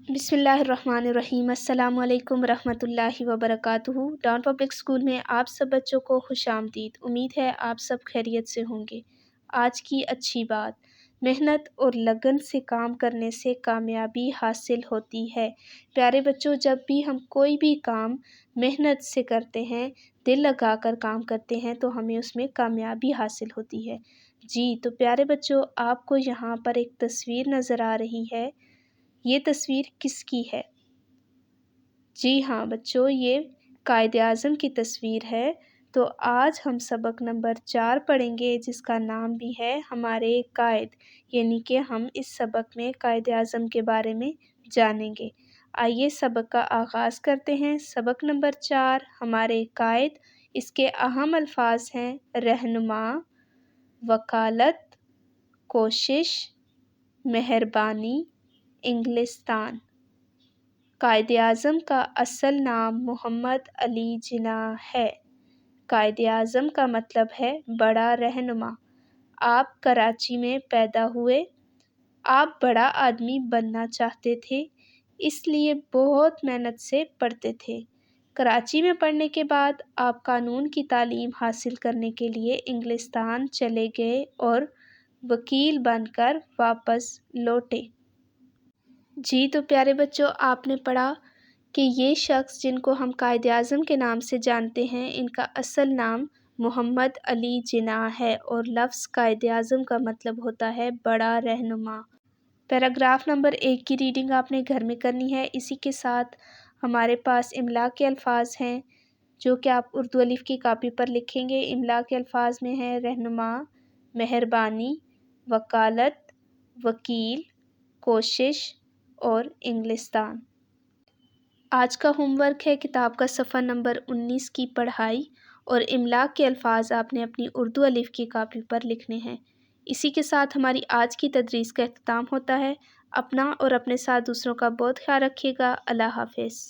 بسم اللہ الرحمن الرحیم۔ السلام علیکم ورحمۃ اللہ وبرکاتہ۔ ڈان پبلک اسکول میں آپ سب بچوں کو خوش آمدید۔ امید ہے آپ سب خیریت سے ہوں گے۔ آج کی اچھی بات، محنت اور لگن سے کام کرنے سے کامیابی حاصل ہوتی ہے۔ پیارے بچوں، جب بھی ہم کوئی بھی کام محنت سے کرتے ہیں، دل لگا کر کام کرتے ہیں تو ہمیں اس میں کامیابی حاصل ہوتی ہے۔ جی تو پیارے بچوں، آپ کو یہاں پر ایک تصویر نظر آ رہی ہے۔ یہ تصویر کس کی ہے؟ جی ہاں بچوں، یہ قائد اعظم کی تصویر ہے۔ تو آج ہم سبق نمبر 4 پڑھیں گے، جس کا نام بھی ہے ہمارے قائد، یعنی کہ ہم اس سبق میں قائد اعظم کے بارے میں جانیں گے۔ آئیے سبق کا آغاز کرتے ہیں۔ سبق نمبر 4 ہمارے قائد، اس کے اہم الفاظ ہیں: رہنما، وکالت، کوشش، مہربانی، انگلستان۔ قائد اعظم کا اصل نام محمد علی جناح ہے۔ قائد اعظم کا مطلب ہے بڑا رہنما۔ آپ کراچی میں پیدا ہوئے۔ آپ بڑا آدمی بننا چاہتے تھے، اس لیے بہت محنت سے پڑھتے تھے۔ کراچی میں پڑھنے کے بعد آپ قانون کی تعلیم حاصل کرنے کے لیے انگلستان چلے گئے اور وکیل بن کر واپس لوٹے۔ جی تو پیارے بچوں، آپ نے پڑھا کہ یہ شخص جن کو ہم قائد اعظم کے نام سے جانتے ہیں، ان کا اصل نام محمد علی جناح ہے، اور لفظ قائد اعظم کا مطلب ہوتا ہے بڑا رہنما۔ پیراگراف نمبر 1 کی ریڈنگ آپ نے گھر میں کرنی ہے۔ اسی کے ساتھ ہمارے پاس املا کے الفاظ ہیں، جو کہ آپ اردو الف کی کاپی پر لکھیں گے۔ املا کے الفاظ میں ہیں: رہنما، مہربانی، وکالت، وکیل، کوشش اور انگلستان۔ آج کا ہوم ورک ہے کتاب کا صفحہ نمبر 19 کی پڑھائی، اور املا کے الفاظ آپ نے اپنی اردو الف کی کاپی پر لکھنے ہیں۔ اسی کے ساتھ ہماری آج کی تدریس کا اختتام ہوتا ہے۔ اپنا اور اپنے ساتھ دوسروں کا بہت خیال رکھیے گا۔ اللہ حافظ۔